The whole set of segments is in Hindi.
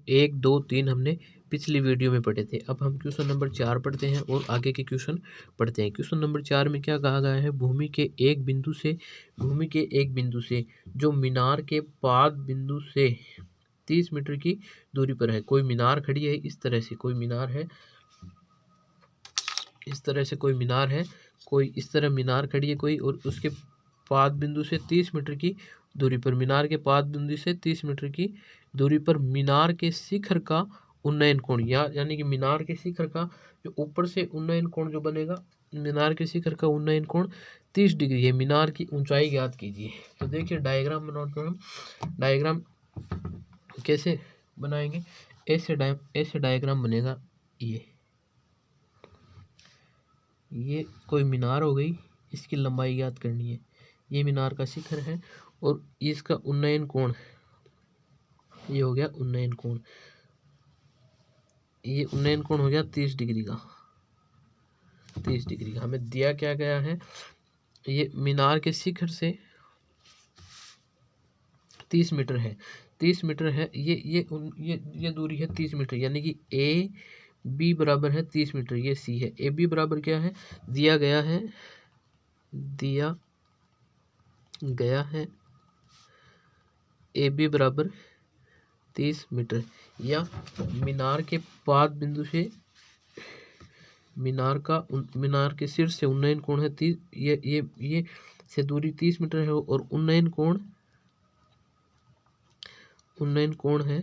1, 2, 3 हमने पिछली वीडियो में पढ़े थे। अब हम क्वेश्चन नंबर 4 पढ़ते हैं और आगे के क्वेश्चन पढ़ते हैं। क्वेश्चन नंबर 4 में क्या कहा गया है, भूमि के एक बिंदु से जो मीनार के पाद बिंदु से 30 मीटर की दूरी पर है। कोई मीनार खड़ी है, इस तरह से कोई मीनार है, कोई इस तरह मीनार खड़ी है कोई, और उसके पाद बिंदु से 30 मीटर की दूरी पर, मीनार के पाद बिंदु से 30 मीटर की दूरी पर मीनार के शिखर का उन्नयन कोण, यानी कि मीनार के शिखर का जो ऊपर से उन्नयन कोण जो बनेगा, मीनार के शिखर का उन्नयन कोण 30 डिग्री है। मीनार की ऊंचाई ज्ञात कीजिए। तो देखिए डायग्राम बनाते हैं हम। डायग्राम कैसे बनाएंगे, ऐसे डायग्राम बनेगा। ये कोई मीनार हो गई, इसकी लंबाई ज्ञात करनी है। ये मीनार का शिखर है और इसका उन्नयन कोण, ये हो गया उन्नयन कोण। ये उन्नयन कोण हो गया 30 डिग्री का। 30 डिग्री का हमें दिया क्या गया है, ये मीनार के शिखर से 30 मीटर है। 30 मीटर है, ये दूरी है 30 मीटर, यानी कि ए बी बराबर है 30 मीटर। ये सी है। ए बी बराबर क्या है, दिया गया है ए बी बराबर 30 मीटर, या मीनार के पाद बिंदु से मीनार के शीर्ष से उन्नयन कोण है 30, ये से दूरी 30 मीटर है, और उन्नयन कोण है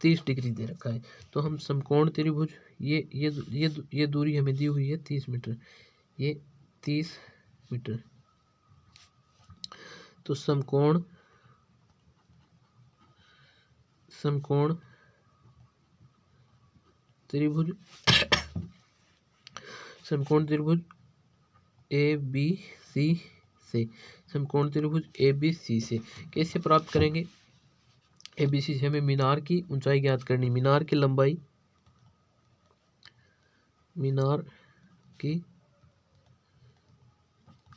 30 डिग्री दे रखा है। तो हम समकोण त्रिभुज, ये दूरी हमें दी हुई है 30 मीटर, ये 30 मीटर। तो समकोण त्रिभुज ए बी सी से, समकोण त्रिभुज ए बी सी से कैसे प्राप्त करेंगे। ए बी सी से हमें मीनार की ऊंचाई ज्ञात करनी। मीनार की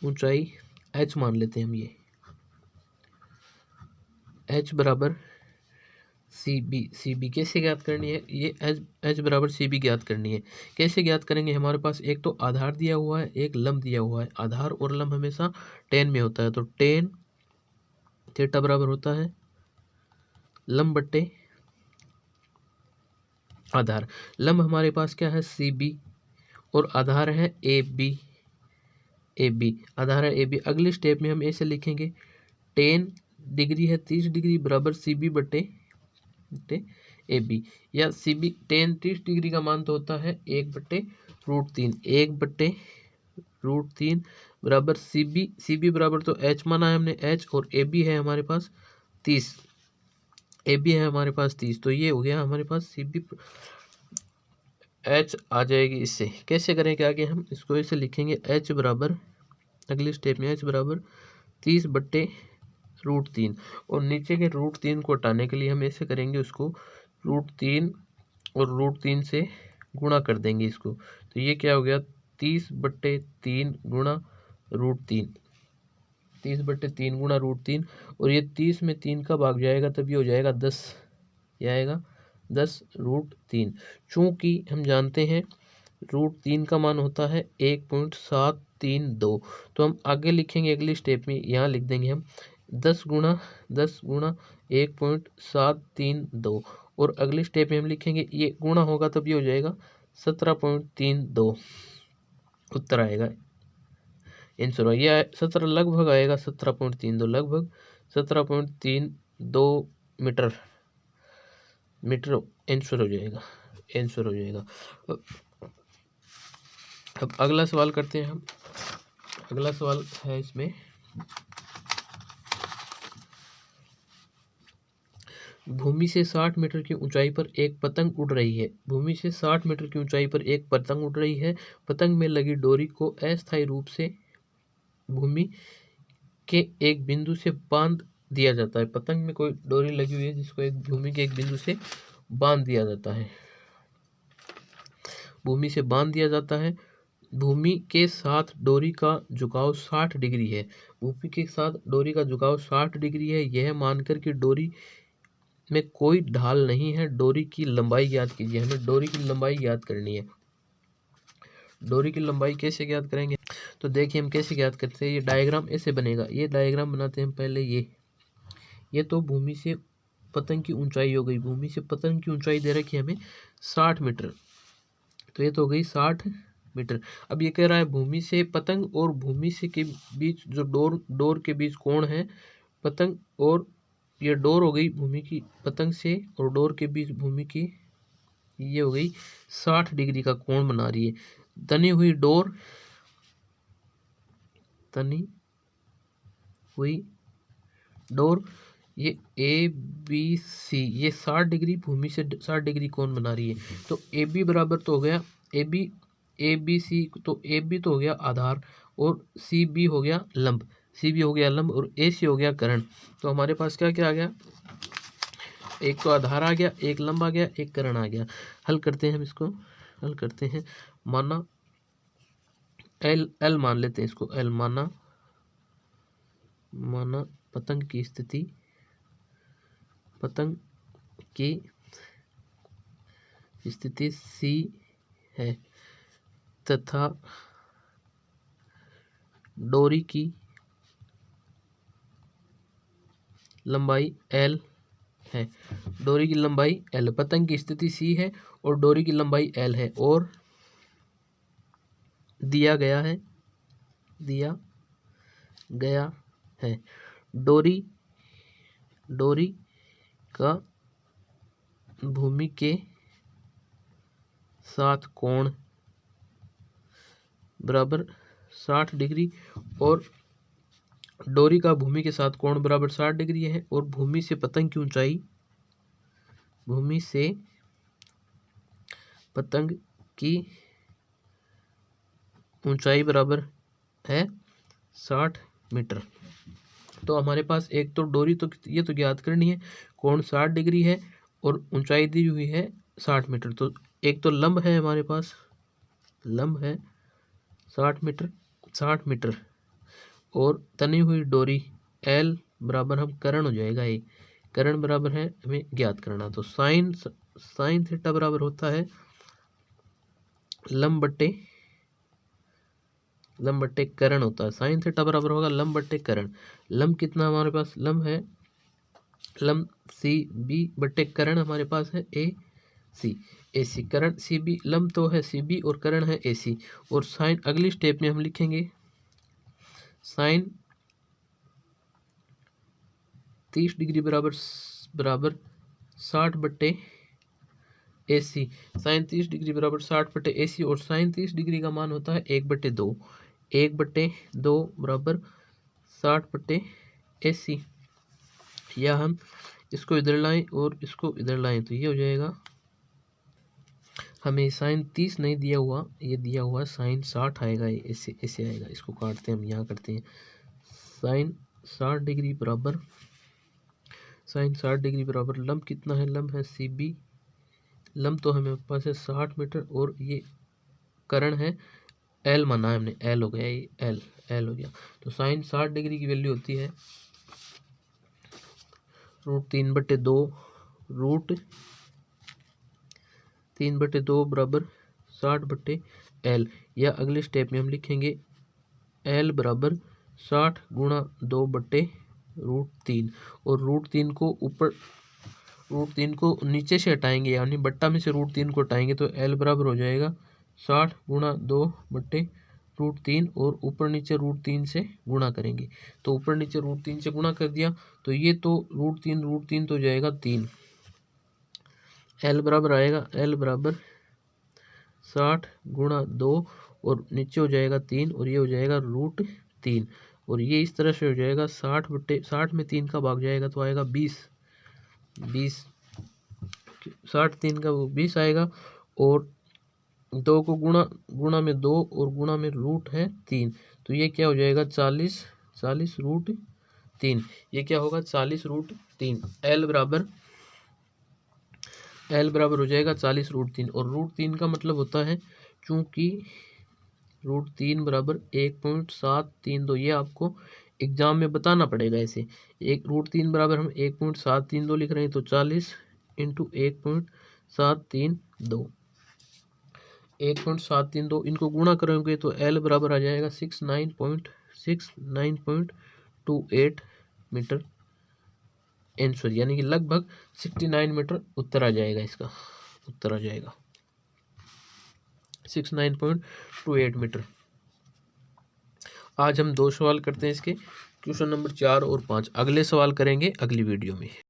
ऊंचाई h मान लेते हैं हम। ये h बराबर सी बी कैसे ज्ञात करनी है, ये h बराबर सी बी ज्ञात करनी है। कैसे ज्ञात करेंगे, हमारे पास एक तो आधार दिया हुआ है, एक लंब दिया हुआ है। आधार और लंब हमेशा टेन में होता है, तो टेन थीटा बराबर होता है लंब बट्टे आधार। लंब हमारे पास क्या है, सी बी, और आधार है ए बी। आधार है ए बी। अगले स्टेप में हम ऐसे लिखेंगे, टेन डिग्री है 30 डिग्री बराबर सी बी बट्टे ए बी, या सी बी टेन 30 डिग्री का मान तो होता है 1/√3 बराबर सी बी बराबर तो h माना है हमने h, और ए बी है हमारे पास 30, तो ये हो गया हमारे पास सी बी h आ जाएगी। इससे कैसे करेंगे आगे, हम इसको ऐसे लिखेंगे h बराबर, अगले स्टेप में h बराबर 30/√3, और नीचे के √3 को हटाने के लिए हम ऐसे करेंगे, उसको √3 और √3 से गुणा कर देंगे इसको। तो ये क्या हो गया, 30/3 गुणा √3, 30/3 गुणा √3, और ये 30 में 3 का भाग जाएगा, तब ये हो जाएगा 10, ये आएगा 10√3। चूंकि हम जानते हैं √3 का मान होता है 1.732, तो हम आगे लिखेंगे अगली स्टेप में, यहाँ लिख देंगे हम 10 गुणा 1.732, और अगली स्टेप में हम लिखेंगे ये गुणा होगा तब ये हो जाएगा 17.32, उत्तर आएगा आंसर। ये 17 लगभग आएगा 17.32, लगभग 17.32 मीटर आंसर हो जाएगा। अब अगला सवाल करते हैं हम। अगला सवाल है इसमें, भूमि से 60 मीटर की ऊंचाई पर एक पतंग उड़ रही है। भूमि से 60 मीटर की ऊंचाई पर एक पतंग उड़ रही है। पतंग में लगी डोरी को अस्थायी रूप से भूमि के एक बिंदु से बांध दिया जाता है। पतंग में कोई डोरी लगी हुई है जिसको एक भूमि के एक बिंदु से बांध दिया जाता है। भूमि से बांध दिया जाता है। भूमि के साथ डोरी का झुकाव 60 डिग्री है। भूमि के साथ डोरी का झुकाव 60 डिग्री है। यह मानकर कि डोरी में कोई ढाल नहीं है, डोरी की लंबाई ज्ञात कीजिए। हमें डोरी की लंबाई ज्ञात करनी है। डोरी की लंबाई कैसे ज्ञात करेंगे? तो देखिए हम कैसे ज्ञात करते हैं। ये डायग्राम ऐसे बनेगा। ये डायग्राम बनाते हैं पहले। ये तो भूमि से पतंग की ऊंचाई हो गई। भूमि से पतंग की ऊंचाई दे रखी है हमें 60 मीटर। तो ये तो हो गई 60 मीटर। अब ये कह रहा है भूमि से पतंग और भूमि से के बीच जो डोर के बीच कोण है, पतंग और ये डोर हो गई भूमि की पतंग से और डोर के बीच भूमि की, ये हो गई 60 डिग्री का कोण बना रही है। तनी हुई डोर ये ए बी सी, ये 60 डिग्री भूमि से 60 डिग्री कोण बना रही है। तो ए बी बराबर तो हो गया ए बी सी, तो ए बी तो हो गया आधार और सी बी हो गया लंब। सी बी हो गया लंब और ए सी हो गया कर्ण। तो हमारे पास क्या क्या आ गया? एक तो आधार आ गया, एक लंब आ गया, एक कर्ण आ गया। हल करते हैं हम इसको। हल करते हैं। माना एल मान लेते हैं इसको। एल माना पतंग की स्थिति सी है तथा डोरी की लंबाई एल है। डोरी की लंबाई एल, पतंग की स्थिति सी है और डोरी की लंबाई एल है और दिया गया है डोरी का भूमि के साथ कोण बराबर 60 डिग्री और डोरी का भूमि के साथ कोण बराबर 60 डिग्री है और भूमि से पतंग की ऊंचाई बराबर है 60 मीटर। तो हमारे पास एक तो डोरी तो ये तो ज्ञात करनी है, कोण 60 डिग्री है और ऊंचाई दी हुई है 60 मीटर। तो एक तो लंब है हमारे पास, लंब है 60 मीटर और तनी हुई डोरी एल बराबर हम कर्ण हो जाएगा। ये कर्ण बराबर है हमें ज्ञात करना। तो साइन थीटा बराबर होता है लंब बट्टे कर्ण होता है। साइन थीटा बराबर होगा लंब बट्टे कर्ण। लंब कितना हमारे पास? लंब है लंब सी बी बट्टे कर्ण हमारे पास है ए सी कर्ण सी बी। लंब तो है सी बी और कर्ण है ए सी। और साइन अगली स्टेप में हम लिखेंगे साइन 30 डिग्री बराबर 60 बट्टे ए सी। साइन 30 डिग्री बराबर 60 बट्टे ए सी और साइन 30 डिग्री का मान होता है 1/2। 1/2 बराबर 60 बट्टे ए सी। या हम इसको इधर लाएं और इसको इधर लाएं तो ये हो जाएगा, हमें साइन 30 नहीं दिया हुआ, ये दिया हुआ साइन 60 आएगा। ये ऐसे आएगा। इसको काटते हैं हम, यहाँ करते हैं। साइन 60 डिग्री बराबर लंब कितना है? लंब है सी बी। लंब तो हमें पास है 60 मीटर और ये कर्ण है एल माना है हमने, एल हो गया। ये एल हो गया। तो साइन 60 डिग्री की वैल्यू होती है √3/2 बराबर 60/L। या अगले स्टेप में हम लिखेंगे L बराबर 60 गुणा 2/√3 और √3 को ऊपर √3 को नीचे से हटाएंगे, यानी बट्टा में से √3 को हटाएंगे तो L बराबर हो जाएगा 60 गुणा 2/√3 और ऊपर नीचे √3 से गुणा करेंगे। तो ऊपर नीचे √3 से गुणा कर दिया तो ये तो √3 तो हो जाएगा 3। L बराबर आएगा L बराबर 60 गुणा 2 और नीचे हो जाएगा 3 और ये हो जाएगा √3 और ये इस तरह से हो जाएगा 60 में 3 का भाग जाएगा तो आएगा 20। 60 3 का वो 20 आएगा और 2 को गुणा में 2 और गुणा में रूट है 3 तो ये क्या हो जाएगा 40 √3। ये क्या होगा 40 √3। L बराबर हो जाएगा 40 √3 और √3 का मतलब होता है, चूंकि √3 बराबर 1.732, ये आपको एग्जाम में बताना पड़ेगा ऐसे। एक √3 बराबर हम 1.732 लिख रहे हैं, तो 40 इंटू 1.732, 1.732 इनको गुणा करेंगे तो L बराबर आ जाएगा 69.28 मीटर आंसर, यानी कि लगभग 69 मीटर उत्तर आ जाएगा। इसका उत्तर आ जाएगा 69.28 मीटर। आज हम 2 सवाल करते हैं इसके, क्वेश्चन नंबर 4 और 5 अगले सवाल करेंगे अगली वीडियो में।